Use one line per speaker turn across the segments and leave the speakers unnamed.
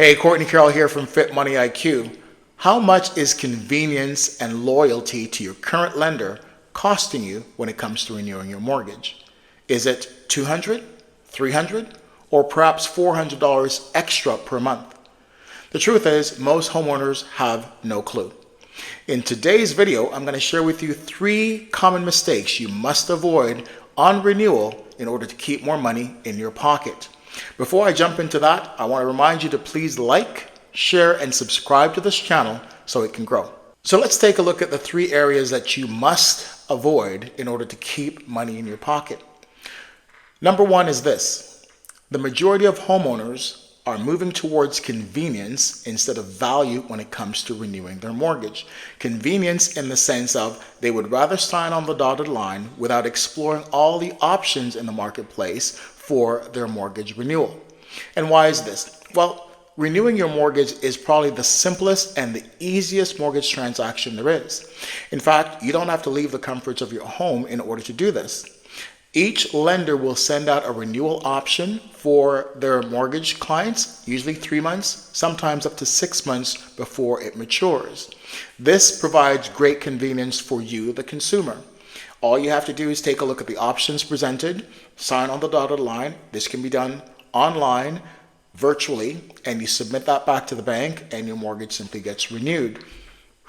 Hey, Courtney Carroll here from Fit Money IQ. How much is convenience and loyalty to your current lender costing you when it comes to renewing your mortgage? Is it $200, $300, or perhaps $400 extra per month? The truth is, most homeowners have no clue. In today's video, I'm going to share with you 3 common mistakes you must avoid on renewal in order to keep more money in your pocket. Before I jump into that, I want to remind you to please like, share, and subscribe to this channel so it can grow. So let's take a look at the 3 areas that you must avoid in order to keep money in your pocket. Number 1 is this. The majority of homeowners are moving towards convenience instead of value when it comes to renewing their mortgage. Convenience in the sense of they would rather sign on the dotted line without exploring all the options in the marketplace for their mortgage renewal. And why is this? Well, renewing your mortgage is probably the simplest and the easiest mortgage transaction there is. In fact, you don't have to leave the comforts of your home in order to do this. Each lender will send out a renewal option for their mortgage clients, usually 3 months, sometimes up to 6 months before it matures. This provides great convenience for you, the consumer. All you have to do is take a look at the options presented, sign on the dotted line. This can be done online, virtually, and you submit that back to the bank and your mortgage simply gets renewed.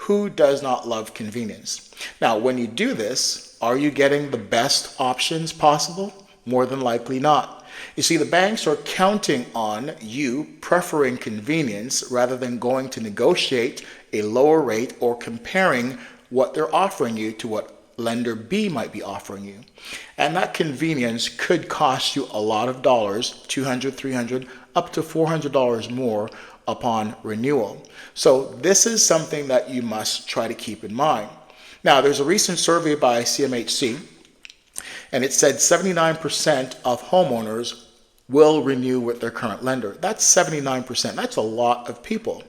Who does not love convenience? Now, when you do this, are you getting the best options possible? More than likely not. You see, the banks are counting on you preferring convenience rather than going to negotiate a lower rate or comparing what they're offering you to what lender B might be offering you. And that convenience could cost you a lot of dollars, $200, $300, up to $400 more upon renewal. So this is something that you must try to keep in mind. Now, there's a recent survey by CMHC, and it said 79% of homeowners will renew with their current lender. That's 79%. That's a lot of people.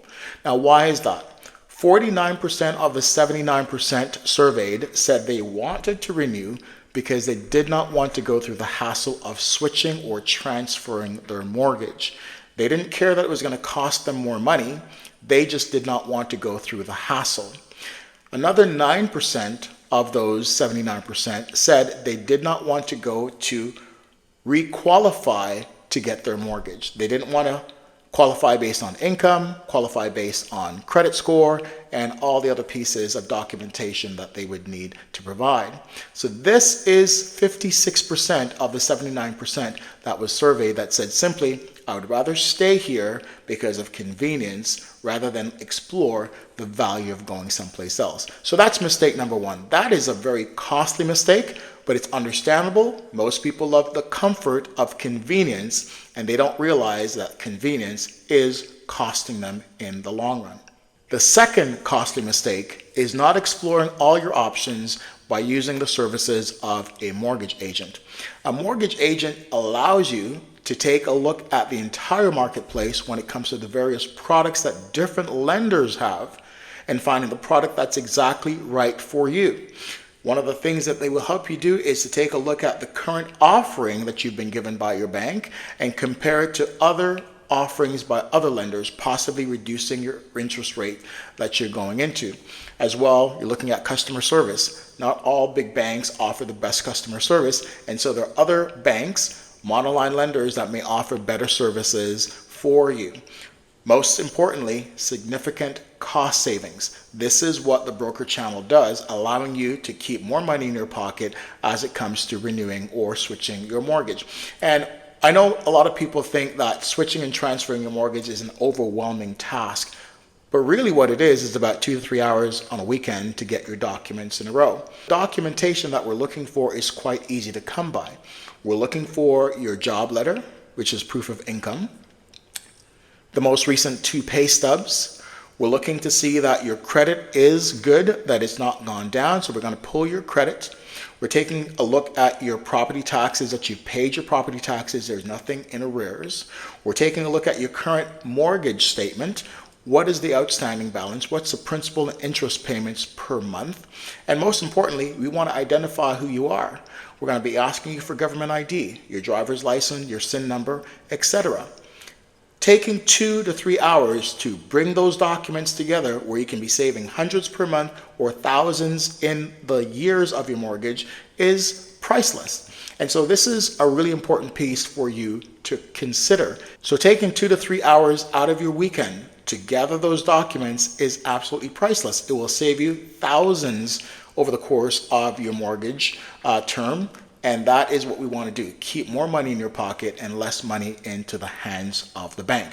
Now, why is that? 49% of the 79% surveyed said they wanted to renew because they did not want to go through the hassle of switching or transferring their mortgage. They didn't care that it was going to cost them more money. They just did not want to go through the hassle. Another 9% of those 79% said they did not want to go to requalify to get their mortgage. They didn't want to qualify based on income, qualify based on credit score, and all the other pieces of documentation that they would need to provide. So this is 56% of the 79% that was surveyed that said simply, I would rather stay here because of convenience rather than explore the value of going someplace else. So that's mistake number 1. That is a very costly mistake, but it's understandable. Most people love the comfort of convenience, and they don't realize that convenience is costing them in the long run. The second costly mistake is not exploring all your options by using the services of a mortgage agent. A mortgage agent allows you to take a look at the entire marketplace when it comes to the various products that different lenders have and finding the product that's exactly right for you. One of the things that they will help you do is to take a look at the current offering that you've been given by your bank and compare it to other offerings by other lenders, possibly reducing your interest rate that you're going into. As well, you're looking at customer service. Not all big banks offer the best customer service, and so there are other banks, monoline lenders, that may offer better services for you. Most importantly, significant cost savings. This is what the broker channel does, allowing you to keep more money in your pocket as it comes to renewing or switching your mortgage. And I know a lot of people think that switching and transferring your mortgage is an overwhelming task, but really what it is about 2 to 3 hours on a weekend to get your documents in a row. Documentation that we're looking for is quite easy to come by. We're looking for your job letter, which is proof of income, the most recent 2 pay stubs. We're looking to see that your credit is good, that it's not gone down, so we're going to pull your credit. We're taking a look at your property taxes, that you've paid your property taxes, there's nothing in arrears. We're taking a look at your current mortgage statement. What is the outstanding balance? What's the principal and interest payments per month? And most importantly, we want to identify who you are. We're going to be asking you for government ID, your driver's license, your SIN number, etc. taking 2 to 3 hours to bring those documents together where you can be saving hundreds per month or thousands in the years of your mortgage is priceless. And so this is a really important piece for you to consider. So taking 2 to 3 hours out of your weekend to gather those documents is absolutely priceless. It will save you thousands over the course of your mortgage term. And that is what we want to do. Keep more money in your pocket and less money into the hands of the bank.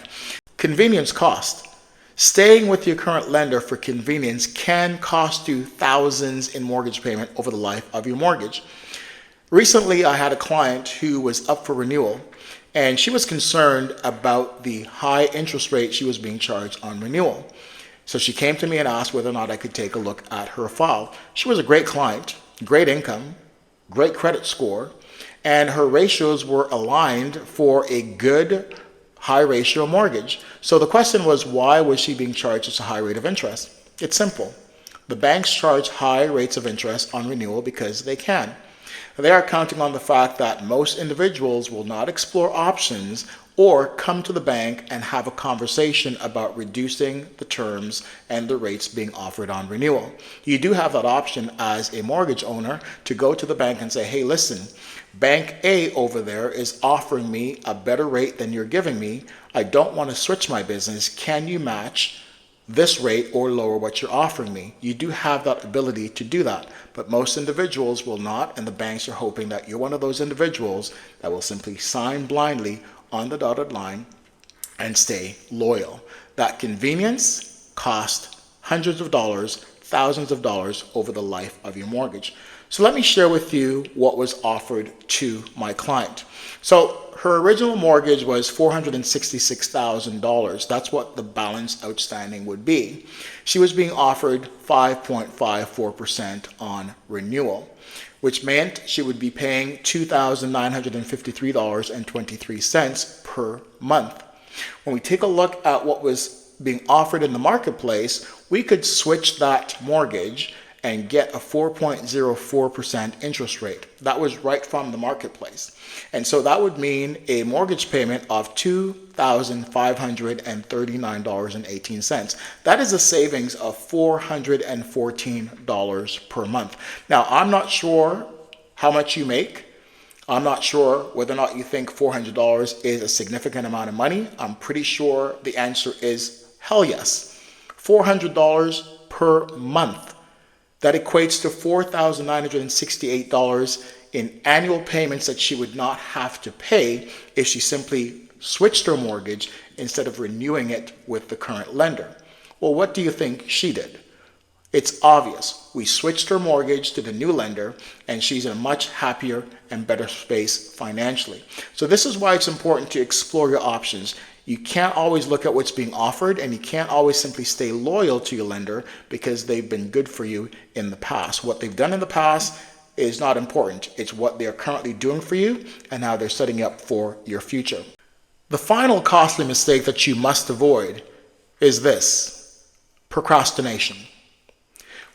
Convenience cost. Staying with your current lender for convenience can cost you thousands in mortgage payment over the life of your mortgage. Recently, I had a client who was up for renewal, and she was concerned about the high interest rate she was being charged on renewal. So she came to me and asked whether or not I could take a look at her file. She was a great client, great income, great credit score, and her ratios were aligned for a good high ratio mortgage. So the question was, why was she being charged such a high rate of interest? It's simple. The banks charge high rates of interest on renewal because they can. They are counting on the fact that most individuals will not explore options or come to the bank and have a conversation about reducing the terms and the rates being offered on renewal. You do have that option as a mortgage owner to go to the bank and say, hey, listen, Bank A over there is offering me a better rate than you're giving me. I don't want to switch my business. Can you match this rate or lower what you're offering me? You do have that ability to do that, but most individuals will not, and the banks are hoping that you're one of those individuals that will simply sign blindly on the dotted line and stay loyal. That convenience cost hundreds of dollars, thousands of dollars over the life of your mortgage. So let me share with you what was offered to my client. So her original mortgage was $466,000. That's what the balance outstanding would be. She was being offered 5.54% on renewal, which meant she would be paying $2,953.23 per month. When we take a look at what was being offered in the marketplace, we could switch that mortgage and get a 4.04% interest rate. That was right from the marketplace. And so that would mean a mortgage payment of $2,539.18. That is a savings of $414 per month. Now, I'm not sure how much you make. I'm not sure whether or not you think $400 is a significant amount of money. I'm pretty sure the answer is hell yes. $400 per month. That equates to $4,968 in annual payments that she would not have to pay if she simply switched her mortgage instead of renewing it with the current lender. Well, what do you think she did? It's obvious. We switched her mortgage to the new lender, and she's in a much happier and better space financially. So this is why it's important to explore your options. You can't always look at what's being offered, and you can't always simply stay loyal to your lender because they've been good for you in the past. What they've done in the past is not important. It's what they're currently doing for you and how they're setting you up for your future. The final costly mistake that you must avoid is this: procrastination.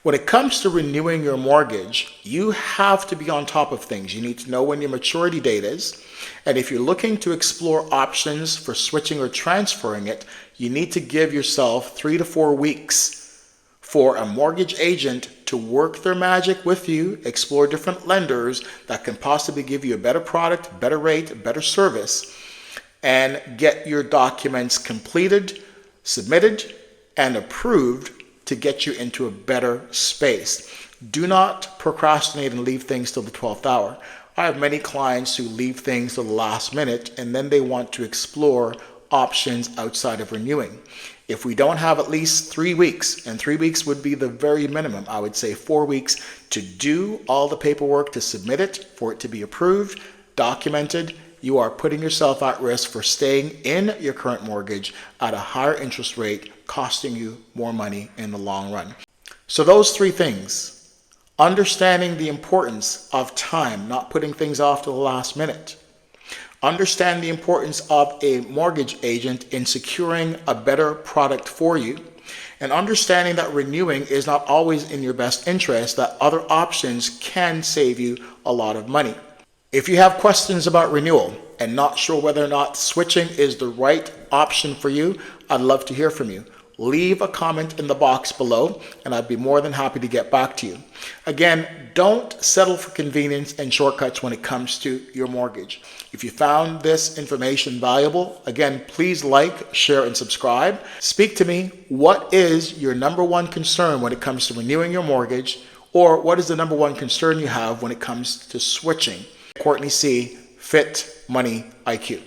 When it comes to renewing your mortgage, you have to be on top of things. You need to know when your maturity date is. And if you're looking to explore options for switching or transferring it, you need to give yourself 3 to 4 weeks for a mortgage agent to work their magic with you, explore different lenders that can possibly give you a better product, better rate, better service, and get your documents completed, submitted, and approved to get you into a better space. Do not procrastinate and leave things till the 12th hour. I have many clients who leave things till the last minute, and then they want to explore options outside of renewing. If we don't have at least 3 weeks, and 3 weeks would be the very minimum, I would say 4 weeks to do all the paperwork to submit it, for it to be approved, documented, you are putting yourself at risk for staying in your current mortgage at a higher interest rate, costing you more money in the long run. So those 3 things: understanding the importance of time, not putting things off to the last minute. Understand the importance of a mortgage agent in securing a better product for you. And understanding that renewing is not always in your best interest, that other options can save you a lot of money. If you have questions about renewal and not sure whether or not switching is the right option for you, I'd love to hear from you. Leave a comment in the box below and I'd be more than happy to get back to you. Again, don't settle for convenience and shortcuts when it comes to your mortgage. If you found this information valuable, again, please like, share, and subscribe. Speak to me. What is your number one concern when it comes to renewing your mortgage? Or what is the number one concern you have when it comes to switching? Courtney C., Fit Money IQ.